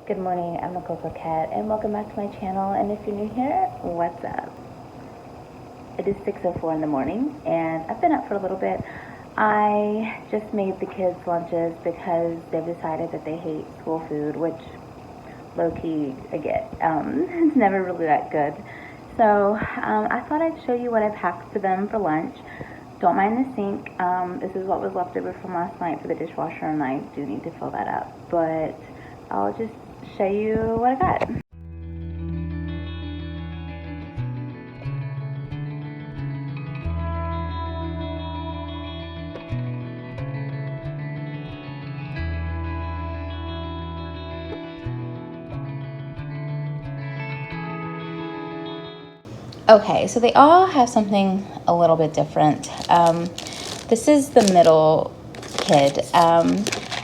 Good morning, I'm Nicole Coquette, and welcome back to my channel. And if you're new here, what's up? It is 6:04 in the morning, and I've been up for a little bit. I just made the kids lunches because they've decided that they hate school food, which low-key I get. It's never really that good. So I thought I'd show you what I packed for them for lunch. Don't mind the sink. This is what was left over from last night for the dishwasher, and I do need to fill that up. But I'll just show you what I got. Okay, so they all have something a little bit different. This is the middle kid.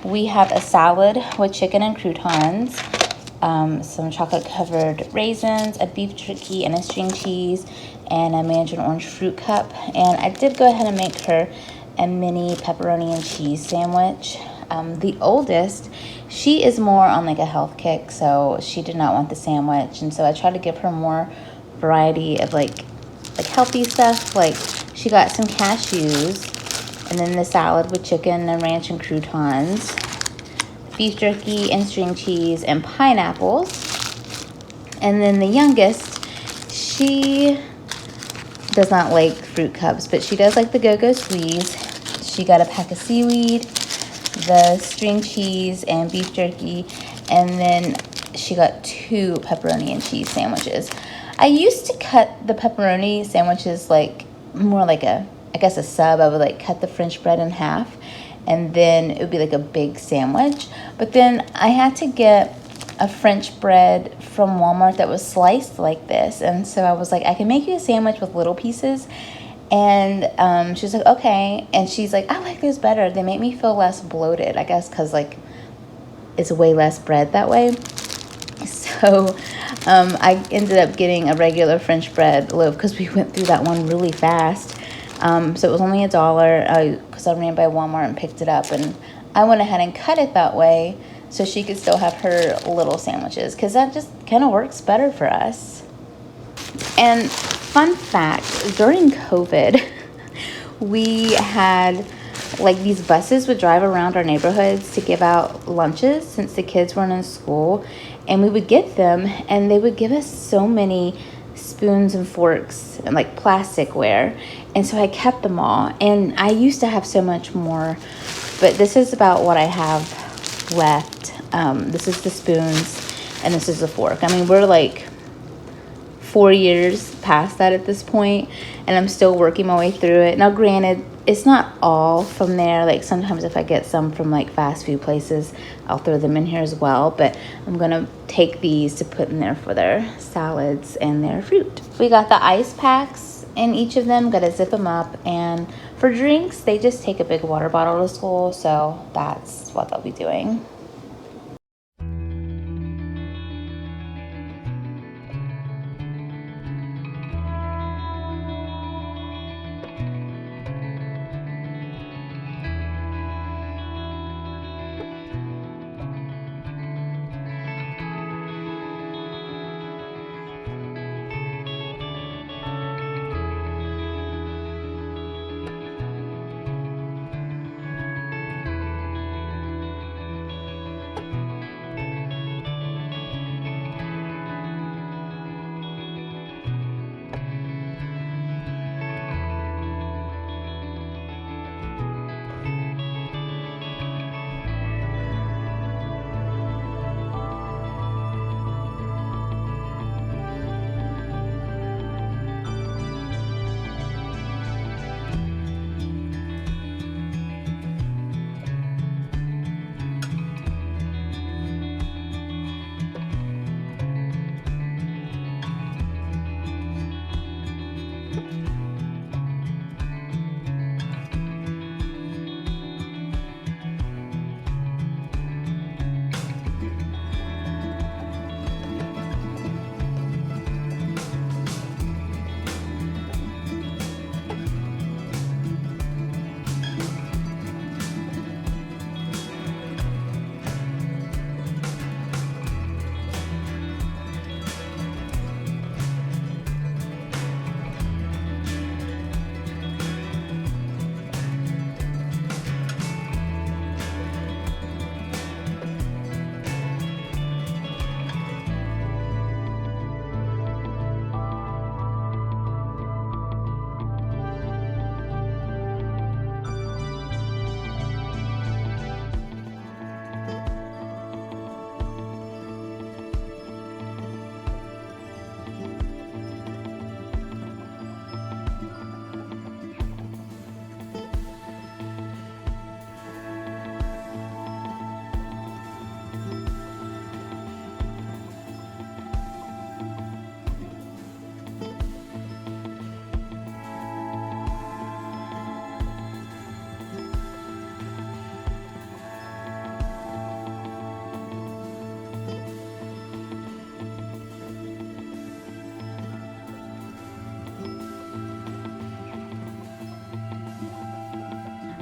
We have a salad with chicken and croutons, some chocolate-covered raisins, a beef jerky, and a string cheese, and a mandarin orange fruit cup. And I did go ahead and make her a mini pepperoni and cheese sandwich. The oldest, she is more on like a health kick, so she did not want the sandwich, and so I tried to give her more variety of like healthy stuff. Like she got some cashews, and then the salad with chicken and ranch and croutons, beef jerky and string cheese and pineapples. And then the youngest, she does not like fruit cups, but she does like the go-go squeeze. She got a pack of seaweed, the string cheese and beef jerky, and then she got 2 pepperoni and cheese sandwiches. I used to cut the pepperoni sandwiches like more like a sub. I would like cut the French bread in half, and then it would be like a big sandwich. But then I had to get a French bread from Walmart that was sliced like this, and so I was like, I can make you a sandwich with little pieces. And she's like, okay. And she's like, I like those better. They make me feel less bloated, I guess, because like it's way less bread that way. So I ended up getting a regular French bread loaf because we went through that one really fast. So it was only $1 because I ran by Walmart and picked it up, and I went ahead and cut it that way so she could still have her little sandwiches, because that just kind of works better for us. And fun fact, during COVID, we had like these buses would drive around our neighborhoods to give out lunches since the kids weren't in school, and we would get them, and they would give us so many spoons and forks and like plasticware, and so I kept them all. And I used to have so much more, but this is about what I have left. This is the spoons, and this is the fork. I mean, we're like 4 years past that at this point, and I'm still working my way through it. Now granted, it's not all from there. Like sometimes if I get some from like fast food places, I'll throw them in here as well, but I'm gonna take these to put in there for their salads and their fruit. We got the ice packs in each of them, gotta zip them up, and for drinks they just take a big water bottle to school, so that's what they'll be doing.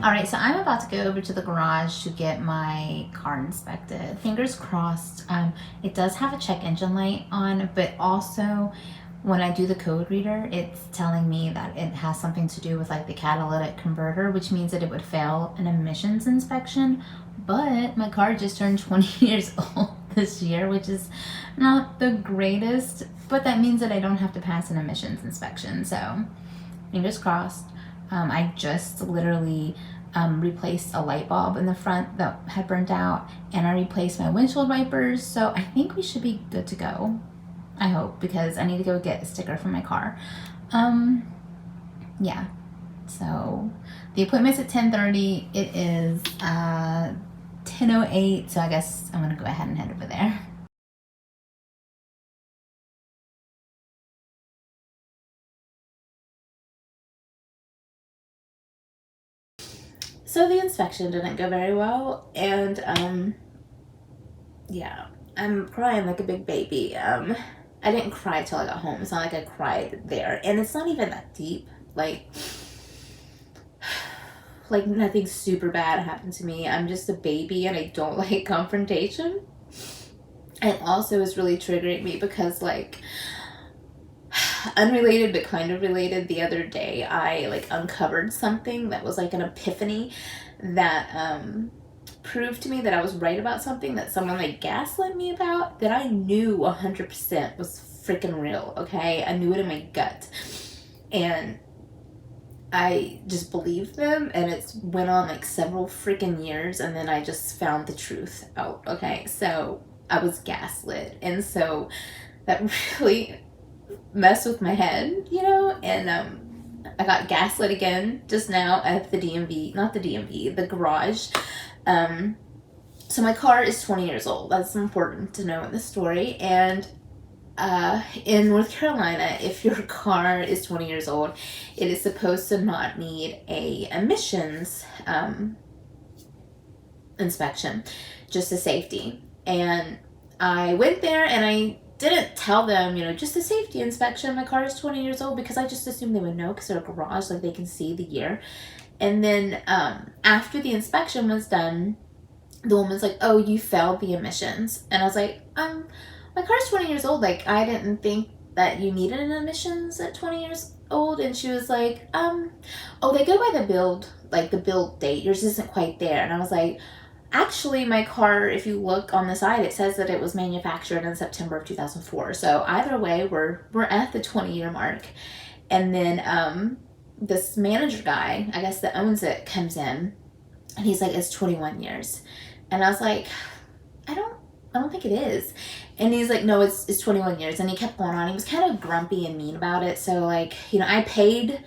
All right, so I'm about to go over to the garage to get my car inspected. Fingers crossed. It does have a check engine light on, but also when I do the code reader, it's telling me that it has something to do with like the catalytic converter, which means that it would fail an emissions inspection. But my car just turned 20 years old this year, which is not the greatest, but that means that I don't have to pass an emissions inspection. So fingers crossed. I just literally replaced a light bulb in the front that had burnt out, and I replaced my windshield wipers, so I think we should be good to go. I hope, because I need to go get a sticker for my car. Yeah, so the appointment's at 10:30. It is 10:08, so I guess I'm gonna go ahead and head over there. So the inspection didn't go very well, and yeah, I'm crying like a big baby. I didn't cry till I got home. It's not like I cried there, and it's not even that deep. Like nothing super bad happened to me. I'm just a baby, and I don't like confrontation. And also, it's really triggering me because, like, unrelated but kind of related, the other day I like uncovered something that was like an epiphany that proved to me that I was right about something that someone like gaslit me about, that I knew 100% was freaking real. Okay, I knew it in my gut, and I just believed them, and it's went on like several freaking years, and then I just found the truth out. Okay, so I was gaslit, and so that really mess with my head, you know, and I got gaslit again just now at the DMV, not the DMV, the garage. So my car is 20 years old. That's important to know in this story. And in North Carolina, if your car is 20 years old, it is supposed to not need a emissions inspection, just a safety. And I went there and I didn't tell them, you know, just a safety inspection. My car is 20 years old, because I just assumed they would know because they're a garage, like they can see the year. And then after the inspection was done, the woman's like, "Oh, you failed the emissions." And I was like, my car's 20 years old. Like, I didn't think that you needed an emissions at 20 years old. And she was like, "Oh, they go by the build, like the build date. Yours isn't quite there." And I was like, "Actually, my car, if you look on the side, it says that it was manufactured in September of 2004. So either way, we're at the 20-year mark." And then this manager guy, I guess that owns it, comes in, and he's like, "It's 21 years." And I was like, I don't think it is. And he's like, "No, it's 21 years. And he kept going on. He was kind of grumpy and mean about it. So, like, you know, I paid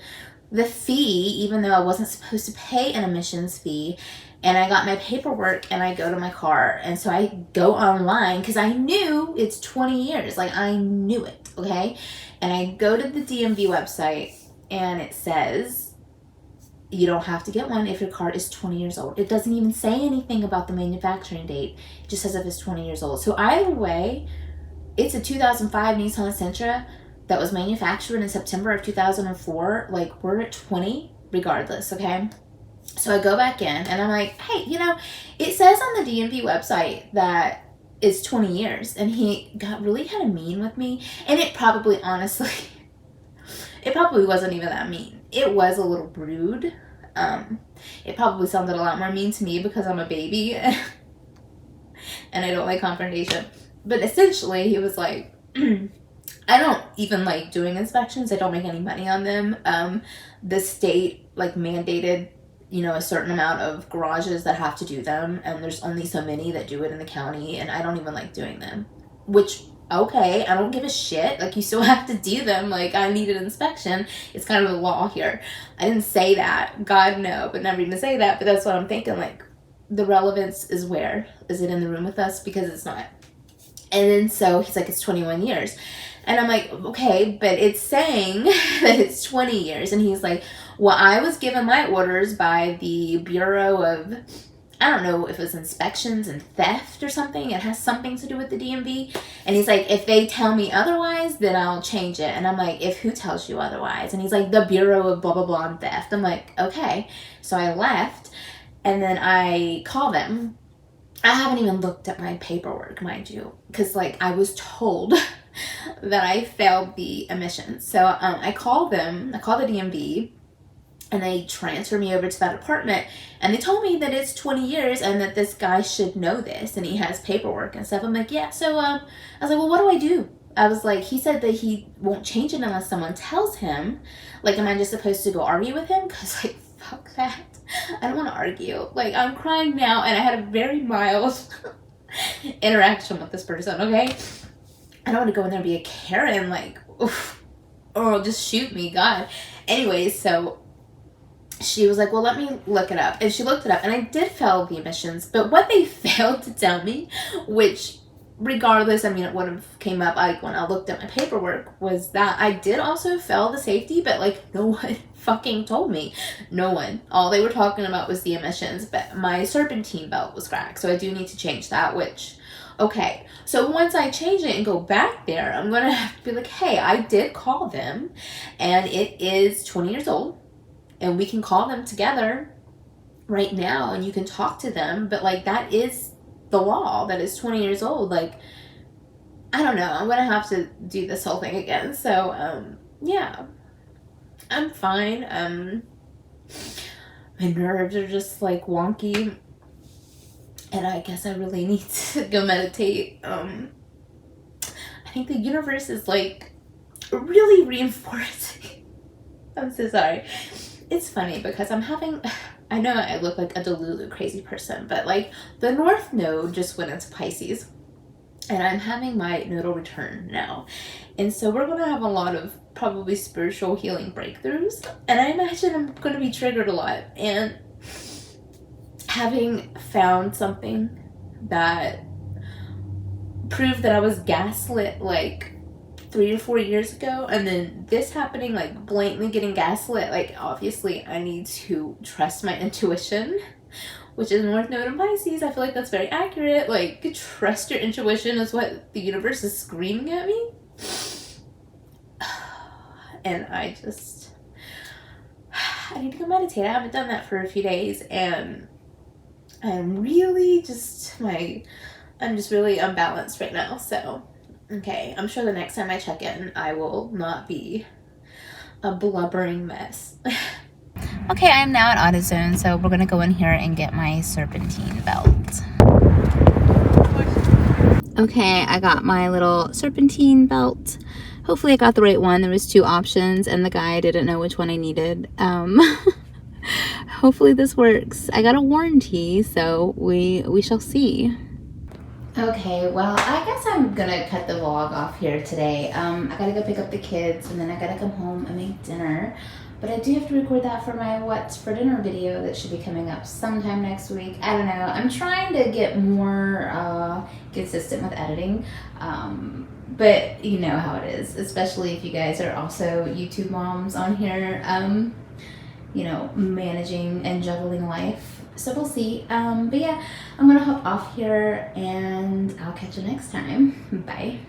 the fee, even though I wasn't supposed to pay an emissions fee. And I got my paperwork, and I go to my car. And so I go online because I knew it's 20 years. Like, I knew it, okay? And I go to the DMV website, and it says you don't have to get one if your car is 20 years old. It doesn't even say anything about the manufacturing date. It just says if it's 20 years old. So either way, it's a 2005 Nissan Sentra that was manufactured in September of 2004. Like, we're at 20 regardless, okay? So I go back in, and I'm like, "Hey, you know, it says on the DMV website that it's 20 years. And he got really kind of mean with me. And it probably, honestly, it probably wasn't even that mean. It was a little rude. It probably sounded a lot more mean to me because I'm a baby and I don't like confrontation. But essentially, he was like, I don't even like doing inspections. I don't make any money on them. The state like mandated, you know, a certain amount of garages that have to do them, and there's only so many that do it in the county, and I don't even like doing them. Which, okay, I don't give a shit. Like, you still have to do them. Like, I need an inspection. It's kind of the law here. I didn't say that. God, no, but never even say that. But that's what I'm thinking. Like, the relevance is where? Is it in the room with us? Because it's not. And then so he's like, "It's 21 years. And I'm like, "Okay, but it's saying that it's 20 years. And he's like, "Well, I was given my orders by the Bureau of," I don't know if it was inspections and theft or something. It has something to do with the DMV. And he's like, if they tell me otherwise, then I'll change it. And I'm like, if who tells you otherwise? And he's like, the Bureau of blah, blah, blah and theft. I'm like, okay. So I left, and then I called them. I haven't even looked at my paperwork, mind you, because like I was told that I failed the emissions. So I called them. I called the DMV, and they transferred me over to that apartment, and they told me that it's 20 years and that this guy should know this, and he has paperwork and stuff. I'm like, yeah. So I was like, well, what do I do? I was like, he said that he won't change it unless someone tells him. Like, am I just supposed to go argue with him? Because like, fuck that. I don't want to argue. Like, I'm crying now, and I had a very mild interaction with this person, okay? I don't want to go in there and be a Karen, like, oof, or just shoot me, God. Anyways, so she was like, well, let me look it up. And she looked it up, and I did fail the emissions. But what they failed to tell me, which regardless, I mean, it would have came up like when I looked at my paperwork, was that I did also fail the safety, but like no one fucking told me. No one. All they were talking about was the emissions, but my serpentine belt was cracked, so I do need to change that, which, okay. So once I change it and go back there, I'm gonna have to be like, hey, I did call them, and it is 20 years old, and we can call them together right now, and you can talk to them, but like that is the law, that is 20 years old. Like, I don't know, I'm gonna have to do this whole thing again. So yeah, I'm fine. My nerves are just like wonky, and I guess I really need to go meditate. I think the universe is like really reinforcing. I'm so sorry. It's funny because I'm having, I know I look like a delulu crazy person, but like the North Node just went into Pisces, and I'm having my nodal return now. And so we're going to have a lot of probably spiritual healing breakthroughs. And I imagine I'm going to be triggered a lot. And having found something that proved that I was gaslit like 3 or 4 years ago, and then this happening, like blatantly getting gaslit, like obviously I need to trust my intuition, which is North Node in Pisces. I feel like that's very accurate. Like, trust your intuition is what the universe is screaming at me. And I need to go meditate. I haven't done that for a few days, and I'm really just I'm just really unbalanced right now. So okay, I'm sure the next time I check in, I will not be a blubbering mess. Okay, I'm now at AutoZone, so we're gonna go in here and get my serpentine belt. Okay, I got my little serpentine belt. Hopefully I got the right one. There was 2 options, and the guy didn't know which one I needed. Hopefully this works. I got a warranty, so we shall see. Okay, well, I guess I'm gonna cut the vlog off here today. I gotta go pick up the kids, and then I gotta come home and make dinner. But I do have to record that for my What's for Dinner video that should be coming up sometime next week. I don't know. I'm trying to get more consistent with editing. But you know how it is, especially if you guys are also YouTube moms on here, you know, managing and juggling life. So we'll see. But yeah, I'm gonna hop off here, and I'll catch you next time. Bye.